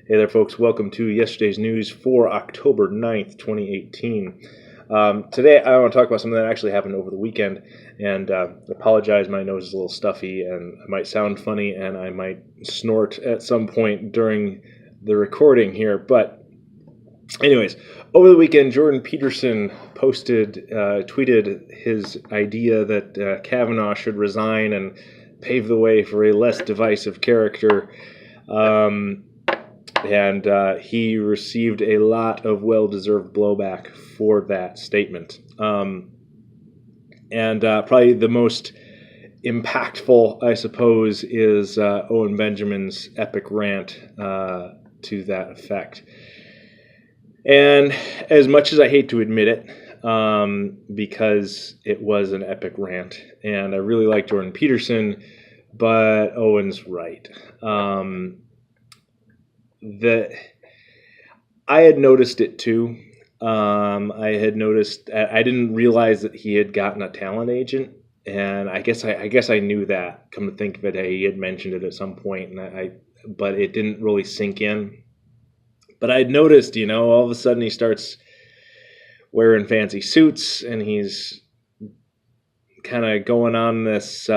Hey there, folks. Welcome to yesterday's news for October 9th, 2018. Today, I want to talk about something that actually happened over the weekend, and apologize, my nose is a little stuffy, and I might sound funny, and I might snort at some point during the recording here. But anyways, over the weekend, Jordan Peterson tweeted his idea that Kavanaugh should resign and pave the way for a less divisive character. And he received a lot of well-deserved blowback for that statement. And probably the most impactful, I suppose, is Owen Benjamin's epic rant to that effect. And as much as I hate to admit it, because it was an epic rant, and I really like Jordan Peterson, but Owen's right. That I had noticed it too. I didn't realize that he had gotten a talent agent, and I guess I knew that. Come to think of it, he had mentioned it at some point, and but it didn't really sink in. But I'd noticed, all of a sudden he starts wearing fancy suits, and he's kind of going on this.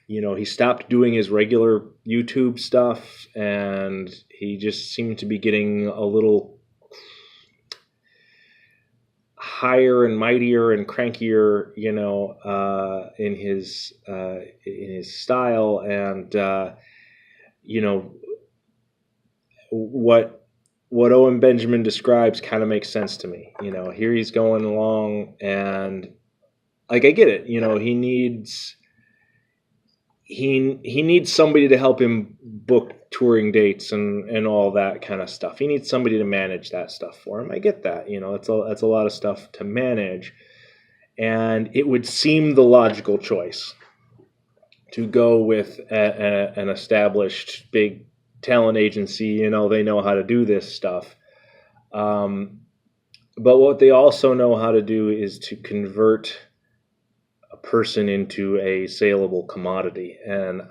He stopped doing his regular YouTube stuff, and he just seemed to be getting a little higher and mightier and crankier, in his style. And what Owen Benjamin describes kind of makes sense to me. Here he's going along, and I get it. He needs somebody to help him book touring dates and all that kind of stuff. He needs somebody to manage that stuff for him. I get that. That's a lot of stuff to manage. And it would seem the logical choice to go with an established big talent agency. They know how to do this stuff. But what they also know how to do is to convert a person into a saleable commodity, and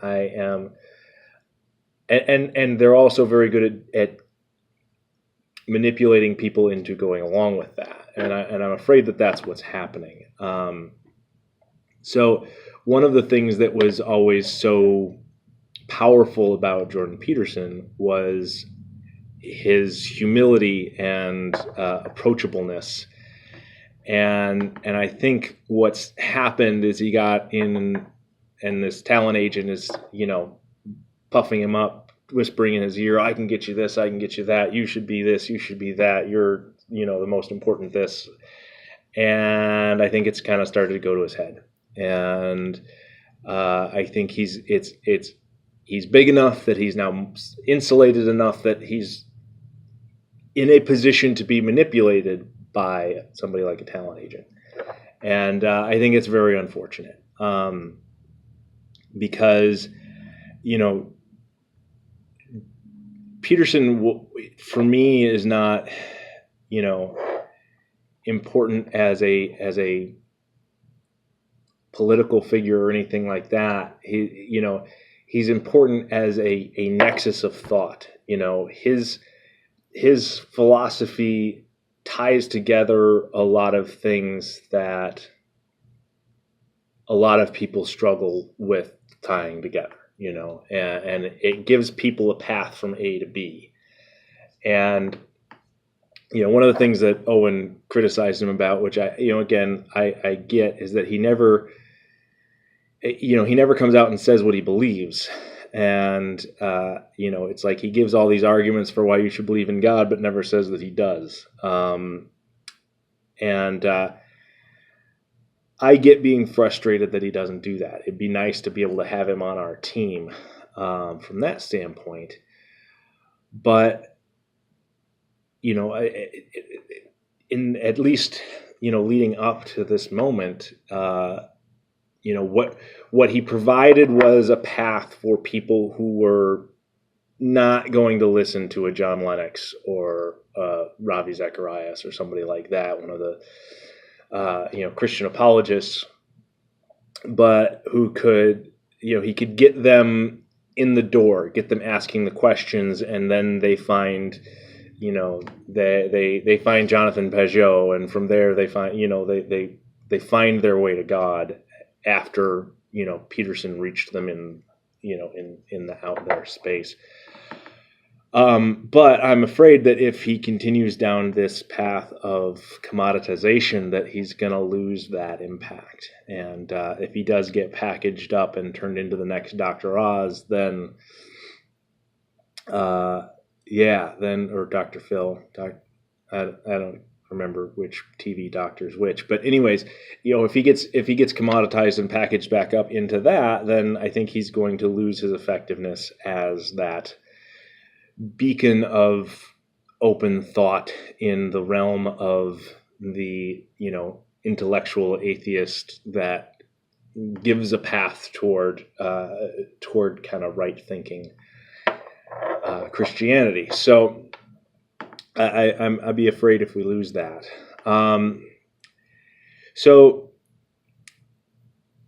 and they're also very good at manipulating people into going along with that, and I'm afraid that that's what's happening. So one of the things that was always so powerful about Jordan Peterson was his humility and approachableness. And I think what's happened is he got in, and this talent agent is, puffing him up, whispering in his ear, I can get you this, I can get you that, you should be this, you should be that, you're, the most important this. And I think it's kind of started to go to his head. And I think he's big enough that he's now insulated enough that he's in a position to be manipulated by somebody like a talent agent. And I think it's very unfortunate, because, Peterson, for me, is not, important as a political figure or anything like that. He's important as a nexus of thought. His philosophy ties together a lot of things that a lot of people struggle with tying together, and it gives people a path from A to B. And, one of the things that Owen criticized him about, which I get, is that he never comes out and says what he believes. And, it's like he gives all these arguments for why you should believe in God, but never says that he does. I get being frustrated that he doesn't do that. It'd be nice to be able to have him on our team from that standpoint. But, in at least, leading up to this moment, what he provided was a path for people who were not going to listen to a John Lennox or Ravi Zacharias or somebody like that, one of the Christian apologists, but who could, he could get them in the door, get them asking the questions, and then they find, they find Jonathan Peugeot, and from there they find, they find their way to God after, Peterson reached them in the out there space. But I'm afraid that if he continues down this path of commoditization, that he's going to lose that impact. And if he does get packaged up and turned into the next Dr. Oz, then, or Dr. Phil, I don't remember which TV doctor's which. But anyways, if he gets commoditized and packaged back up into that, then I think he's going to lose his effectiveness as that beacon of open thought in the realm of the intellectual atheist that gives a path toward kind of right thinking Christianity. So I'd be afraid if we lose that. So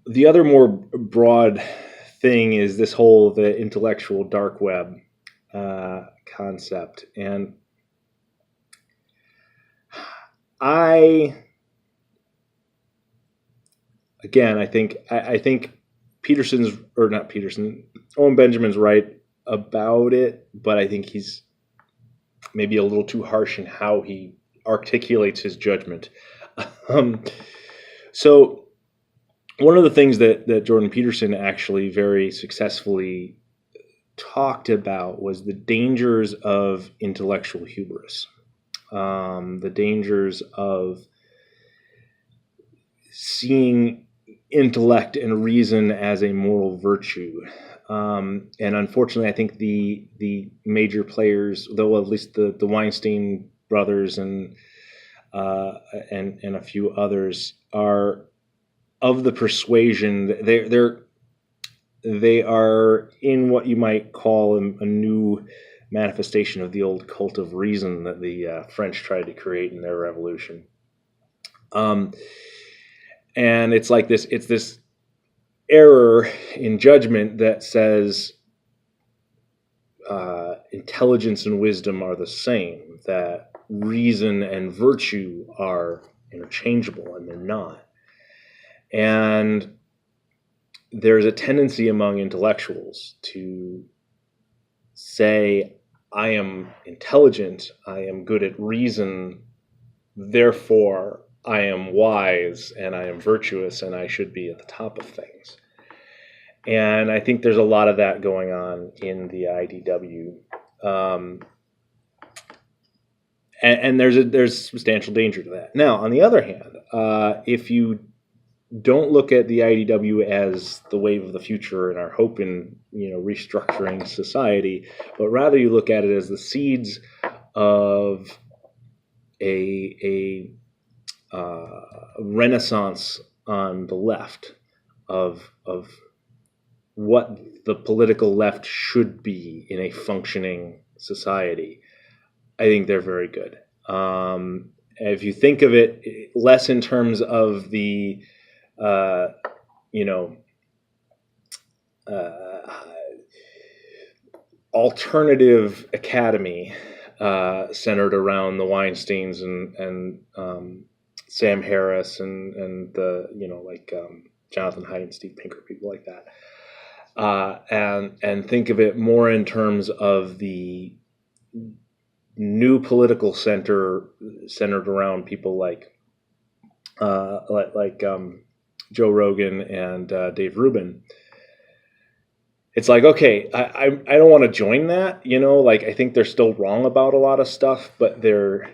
the other more broad thing is this whole the intellectual dark web concept, and I think Owen Benjamin's right about it, but I think he's maybe a little too harsh in how he articulates his judgment. So one of the things that Jordan Peterson actually very successfully talked about was the dangers of intellectual hubris, the dangers of seeing intellect and reason as a moral virtue. And unfortunately, I think the major players, though at least the Weinstein brothers and a few others, are of the persuasion that they are in what you might call a new manifestation of the old cult of reason that the French tried to create in their revolution. And it's like this error in judgment that says intelligence and wisdom are the same, that reason and virtue are interchangeable, and they're not. And there's a tendency among intellectuals to say, I am intelligent, I am good at reason, therefore I am wise and I am virtuous and I should be at the top of things. And I think there's a lot of that going on in the IDW. And there's substantial danger to that. Now, on the other hand, if you don't look at the IDW as the wave of the future and our hope in restructuring society, but rather you look at it as the seeds of a renaissance on the left of what the political left should be in a functioning society. I think they're very good. If you think of it less in terms of the alternative academy centered around the Weinsteins and Sam Harris and the Jonathan Haidt and Steve Pinker, people like that, and think of it more in terms of the new political center centered around people like Joe Rogan and Dave Rubin. It's like, okay, I don't want to join that, I think they're still wrong about a lot of stuff, but they're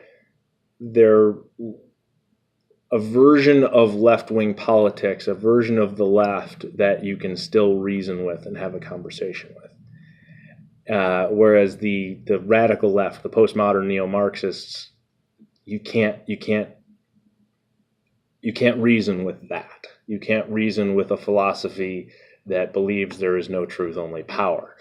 a version of left-wing politics, a version of the left that you can still reason with and have a conversation with. Whereas the radical left, the postmodern neo-Marxists, you can't reason with that. You can't reason with a philosophy that believes there is no truth, only power.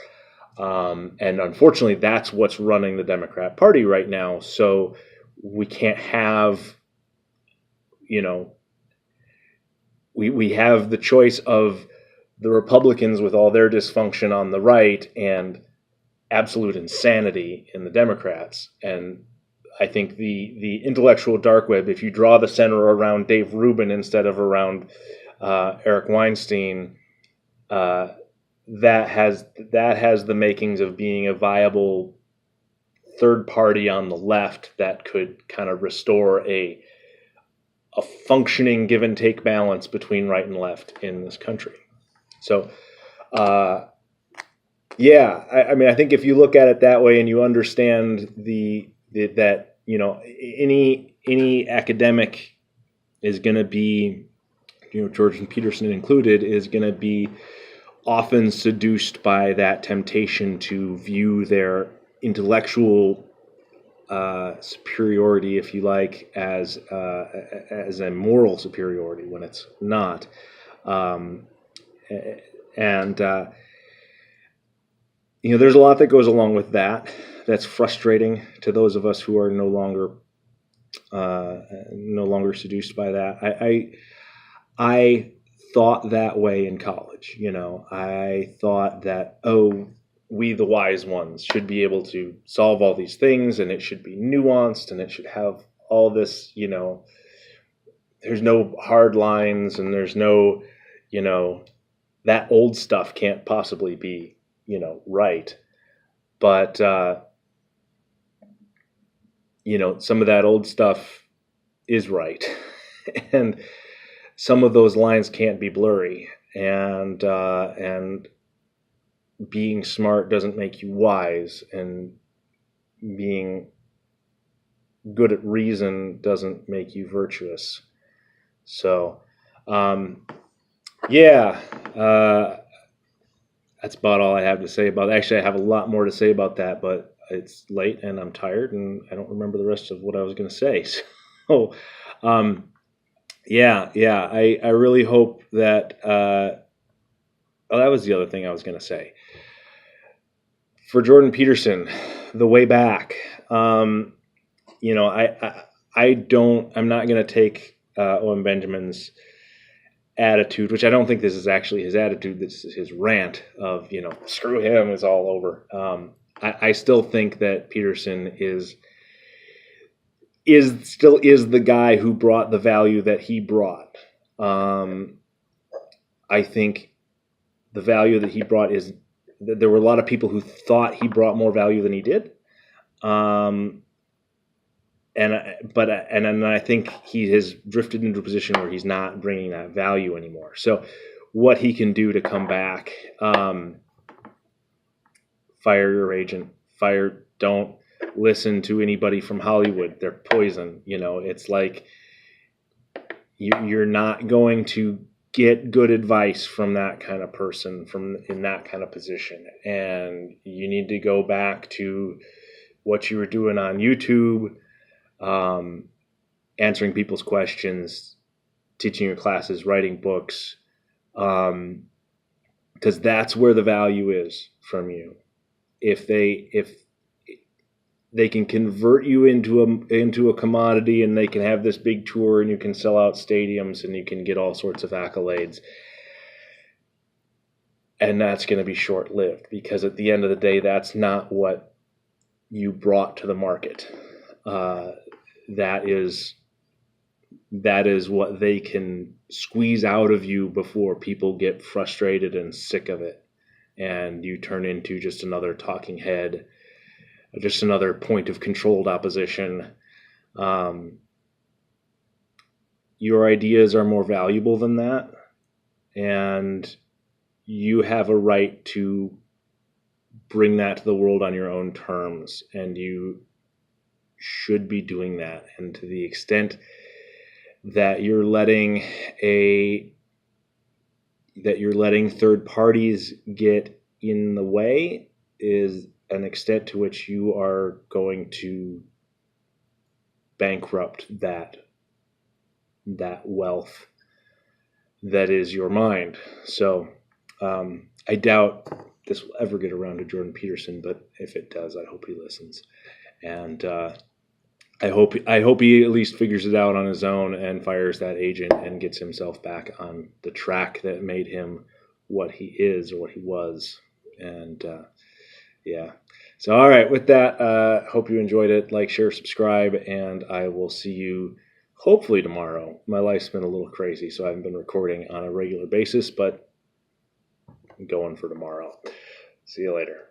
And unfortunately, that's what's running the Democrat Party right now. So we can't have, we have the choice of the Republicans with all their dysfunction on the right and absolute insanity in the Democrats. And I think the intellectual dark web, if you draw the center around Dave Rubin instead of around Eric Weinstein, that has the makings of being a viable third party on the left that could kind of restore a functioning give and take balance between right and left in this country. So, yeah, I mean, I think if you look at it that way and you understand that any academic is going to be, Jordan Peterson included, is going to be often seduced by that temptation to view their intellectual superiority, if you like, as a moral superiority when it's not. There's a lot that goes along with that. That's frustrating to those of us who are no longer seduced by that. I thought that way in college. I thought that, we, the wise ones, should be able to solve all these things, and it should be nuanced, and it should have all this, there's no hard lines, and there's no, that old stuff can't possibly be, right. But, some of that old stuff is right. And some of those lines can't be blurry. And being smart doesn't make you wise, and being good at reason doesn't make you virtuous. So, that's about all I have to say about it. Actually, I have a lot more to say about that, but it's late and I'm tired and I don't remember the rest of what I was going to say. So, I really hope that, that was the other thing I was going to say. For Jordan Peterson, the way back, I'm not going to take Owen Benjamin's attitude, which I don't think this is actually his attitude. This is his rant of, screw him, it's all over. I still think that Peterson is the guy who brought the value that he brought. I think the value that he brought is that there were a lot of people who thought he brought more value than he did. And I think he has drifted into a position where he's not bringing that value anymore. So what he can do to come back, fire your agent, don't listen to anybody from Hollywood. They're poison. It's like you're not going to get good advice from that kind of person in that kind of position. And you need to go back to what you were doing on YouTube, answering people's questions, teaching your classes, writing books, because that's where the value is from you. If they can convert you into a commodity, and they can have this big tour, and you can sell out stadiums, and you can get all sorts of accolades, and that's going to be short-lived, because at the end of the day, that's not what you brought to the market. That is what they can squeeze out of you before people get frustrated and sick of it, and you turn into just another talking head, just another point of controlled opposition. Your ideas are more valuable than that, and you have a right to bring that to the world on your own terms, and you should be doing that. And to the extent that you're letting third parties get in the way is an extent to which you are going to bankrupt that wealth that is your mind. So I doubt this will ever get around to Jordan Peterson, but if it does, I hope he listens. And I hope he at least figures it out on his own and fires that agent and gets himself back on the track that made him what he is or what he was. And yeah. So, all right, with that, hope you enjoyed it. Like, share, subscribe, and I will see you hopefully tomorrow. My life's been a little crazy, so I haven't been recording on a regular basis, but I'm going for tomorrow. See you later.